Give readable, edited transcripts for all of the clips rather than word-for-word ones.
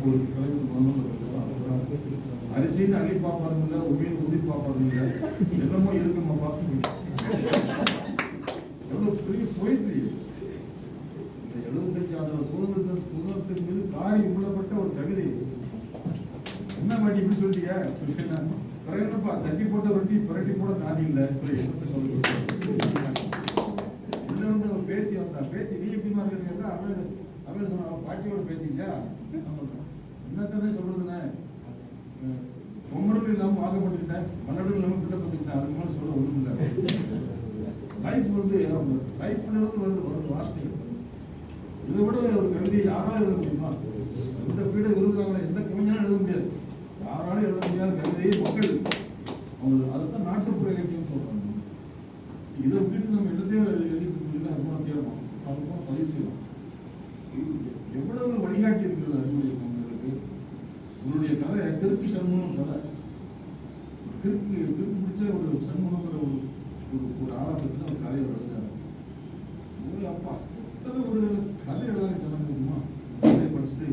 ஒரு தலைவர் அரிசின்னு அள்ளி பார்ப்பாருங்க இல்லை, உண்மையை ஊதி பார்ப்பாருங்க இல்லை, என்னமோ இருக்குமா பார்க்க எவ்வளோ பெரிய போயிட்டு இந்த 75 சுதந்திரத்தின் மீது காரி உள்ளப்பட்ட ஒரு கவிதை. என்ன மாட்டி இப்படி சொல்லிட்டீங்க? என்னப்பா தட்டி போட்ட ரொட்டி புரட்டி போட நாதி இல்லை. இதுல வந்து ஒரு பேத்தி வந்தா, பேத்தி நீ எப்படிமா இருக்கிறீங்க? அவன் சொன்ன பாட்டியோட பேத்திங்க என்னத்தானே சொல்றதுன்னு பொம்மரும் இல்லாமல் வாக்கப்பட்டுக்கிட்டேன், மன்னடும் இல்லாமல் பிள்ளை பார்த்துக்கிட்டேன். அதுக்கு மேலே சொல்ல ஒன்றும் இல்லை. லைஃப் வந்து லைஃப்ல இருந்து வருது வார்த்தைகள். இதை விட ஒரு கவிதை யாராலும் எழுத முடியுமா? எந்த பீட விருதுறாங்களே எந்த கவிஞனும் எழுத முடியாது. யாராலும் எழுத முடியாத கவிதையை மக்கள் அவங்க அதுதான் நாட்டுப்புற இலக்கியம் சொல்றாங்க. இதை விட்டுட்டு நம்ம இடத்தையும் எழுதிட்டு முடியல, அதுதான் தேடணும், அதுதான் பதிவு செய்யலாம். எவ்வளவு வழிகாட்டி இருக்கிறது அறிவுரை இயக்கங்களுக்கு. உங்களுடைய கதை கிறுக்கு சண்முகம் கதை. கிறுக்கு பிடிச்ச ஒரு சண்முகங்கிற ஒரு ஆளை பற்றி ஒரு கதையை எழுதுறாரு. ஒரு அப்பா எத்தனை ஒரு கதை எழுதாங்க சொன்னாங்க. கதையை படிச்சுட்டு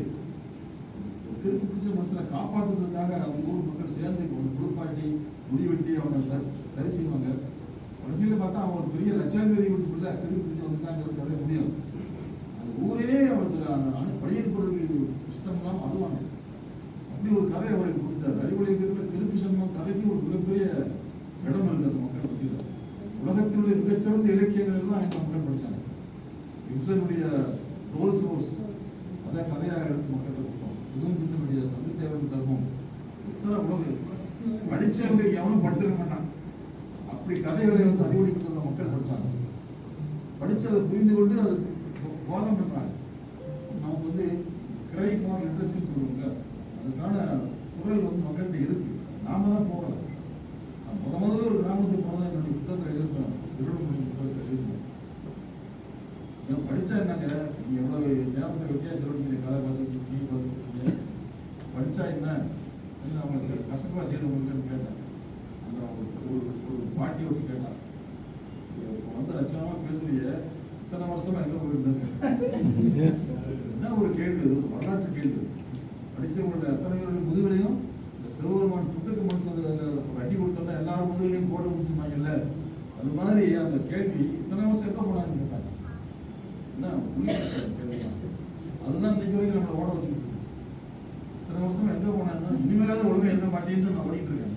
கிறுக்கு பிடிச்ச மனுஷனை காப்பாற்றுறதுக்காக அவங்க ஊர் மக்கள் சேர்ந்து ஒரு குளிப்பாட்டி முடிவெட்டி அவங்க சரி செய்வாங்க. கடைசியில் பார்த்தா அவன் ஒரு பெரிய லட்சாதிபதி வீட்டுக்குள்ள கிறுக்கு பிடிச்சி வந்துட்டாங்கிறது கதை முடியும். அந்த ஊரே அவருக்கு படியெடுப்பதுக்கு இஷ்டம் இல்லாமல் அதுவாங்க. அப்படி ஒரு கதை அவருக்கு கொடுத்தாரு. அறிவுரை இயக்கத்தில் கிறுக்கு சண்முகம் கதைக்கு ஒரு மிகப்பெரிய இடம் இருக்கு அந்த மக்கள் பற்றியில். உலகத்தினுடைய மிகச்சிறந்த இலக்கியங்கள் எல்லாம் இந்த மக்கள் படித்தாங்க. யுசனுடைய ரோல்ஸ் ரோஸ் அதை கதையாக எடுத்து மக்கள் கொடுத்தோம். புதுமுடைய சந்தித்தேவன் தர்மம் எத்தனை உலகம் படித்தவங்க எவனும் படிச்சிருக்க மாட்டான். அப்படி கதைகளை வந்து அறிவுரைக்குள்ள மக்கள் படித்தாங்க. படித்து அதை புரிந்து கொண்டு அது வாதம் பண்ணுறாங்க. நமக்கு வந்து கிரை ஃபார் லிட்ரஸின்னு சொல்லுவாங்க. அதுக்கான குரல் வந்து மக்கள்கிட்ட இருக்கு. நாம தான் போகல. முதல்ல ஒரு கிராமத்துக்கு போனதான் என்னுடைய புத்தகத்தில் எழுதிருப்பேன். திருவண்ணாமலை புத்தகத்தில் எழுதிருப்பேன். படித்தா என்னங்க, நீங்கள் எவ்வளோ நேரத்தை வெட்டியாக செலவழிக்கிற கதை பார்த்துருக்கீங்க, படித்தா என்ன அவங்களுக்கு கசப்பா செய்தவங்களுக்குன்னு கேட்டேன். அந்த ஒரு பாட்டி விட்டு கேட்டான், இப்போ வந்து லட்சணமாக பேசுறிய இத்தனை வருஷமா எங்கே போயிருந்தாங்க? என்ன ஒரு கேள்வி, ஒரு வரலாற்று கேள்வி. படித்தவங்களுடைய அத்தனை பேருடைய முதுகலையும் இந்த சிவபெருமான் புட்டுக்கு மனுஷன் அடி கொடுத்தோம்னா எல்லாரும் முதுகலையும் போட முடிச்சுமாங்கல்ல, அது மாதிரி அந்த கேள்வி இத்தனை வருஷம் எங்கே போனாங்கன்னு கேட்டாங்க. என்ன கேள்வி அதுதான் இன்னைக்கு வரைக்கும் நம்மளை ஓட வச்சுக்கிட்டு இருக்கு. இத்தனை வருஷம் எங்கே போனாங்கன்னா இனிமேலாவது ஒழுங்காக எழுத மாட்டேன்னு நான் ஓடிட்டு இருக்கேன்.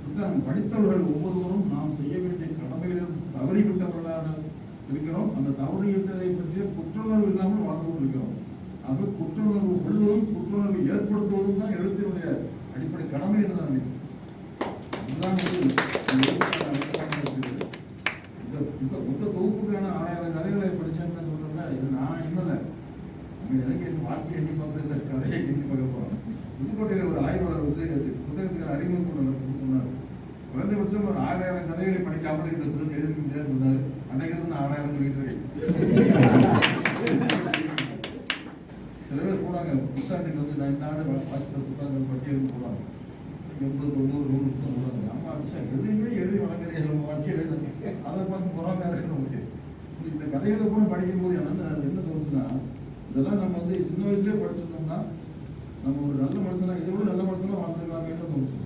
இதுதான் படித்தவர்கள் ஒவ்வொருவரும் நாம் செய்ய வேண்டிய கடமைகளில் தவறிவிட்டவர்களாக இருக்கிறோம். அந்த தவறிவிட்டதை பற்றிய குற்றுணர்வு இல்லாமல் வாழ்ந்து கொண்டிருக்கிறோம். ஆக குற்றுணர்வு கொள்வதும் குற்றுணர்வு ஏற்படுத்துவதும் தான் எழுத்தினுடைய அடிப்படை கடமை என்று நான் நினைக்கிறேன். இதுதான் இந்த மொத்த தொகுப்புக்கான 1000 கதைகளை படித்தேன்னு சொல்றேன்னா இது நான் இன்னும் எனக்கு என் வாழ்க்கையை எண்ணி பார்த்ததில்லை, கதையை எண்ணி பார்க்க போகிறோம். புதுக்கோட்டையில் ஒரு ஆய்வாளர் வந்து புத்தகத்துக்கு அறிமுகம் கொண்டு சொன்னார். குறைந்தபட்சம் ஒரு 1000 கதைகளை படிக்காமல் இந்த புத்தகத்தை எழுதி முடியாது சொன்னார். அன்னைக்கு நான் 6000 சொல்லிட்டு இருக்கேன். சில பேர் போனாங்க புத்தாண்டுக்கு வந்து நான் இந்த ஆண்டு வாசித்த புத்தகங்கள் பட்டியலுக்கு போனாங்க. 80, 90, 100 புத்தகம் போனாங்க. அம்மா விஷயம் எதுவுமே எழுதி வழங்கலையே நம்ம வாழ்க்கையில், அதை பார்த்து பொறாமையாக இருக்க முடியும். இந்த கதைகளை கூட படிக்கும்போது என்ன தோணுச்சுன்னா, இதெல்லாம் நம்ம வந்து சின்ன வயசுலேயே படிச்சிருந்தோம்னா நம்ம ஒரு நல்ல மனுஷனா இதை விட நல்ல மனுஷனா வாழ்ந்துருக்கலாமேன்னு தோணுச்சு.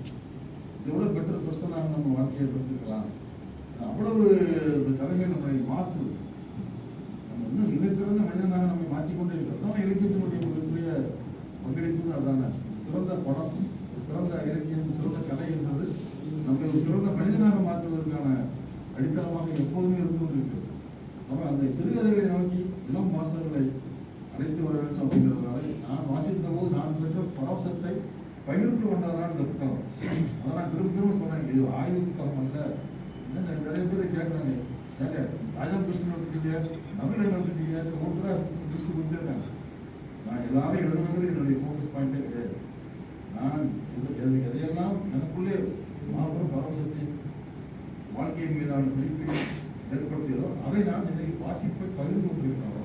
இதை விட பெட்டர் பர்சனாக நம்ம வாழ்க்கையை எடுத்துக்கலாம். அவ்வளவு இந்த கதைகள் நம்மளை மாற்றுது. நம்ம இன்னும் மிகச்சிறந்த மனிதனாக நம்மை மாற்றிக்கொண்டே இருக்கிறோம். இலக்கியத்தினுடைய மிகப்பெரிய பங்களிப்பு அதான சிறந்த படம், சிறந்த இலக்கியம், சிறந்த கலை என்பது நம்மை ஒரு சிறந்த மனிதனாக மாற்றுவதற்கான அடித்தளமாக எப்போதுமே இருந்து கொண்டிருக்கிறது. அப்போ அந்த சிறுகதைகளை நோக்கி இளம் வாசகர்களை அழைத்து வர வேண்டும் அப்படிங்கிறதுனால நான் வாசித்த போது நான் பெற்ற பரவசத்தை பகிர்ந்து கொண்டதான் இந்த புத்தகம். அதை நான் திரும்ப சொன்னேன், இது ஆய்வு புத்தகம் அல்ல. நிறைய பேர் கேட்குறாங்க, ஏங்க ராஜம் கிருஷ்ணன் எடுத்துட்டீங்க, நவீன எடுத்துட்டீங்க, ஒருத்தர லிஸ்ட் கொடுத்துருக்காங்க. நான் எல்லாரும் எழுதுனது என்னுடைய ஃபோக்கஸ் பாயிண்டே கிடையாது. நான் எதையெல்லாம் எனக்குள்ளே மாபெரும் பரவசத்தை வாழ்க்கையின் மீதான குறிப்பை ஏற்படுத்தியதோ அதை நான் இதை வாசிப்பை பகிர்ந்து கொண்டிருக்கிறேன்.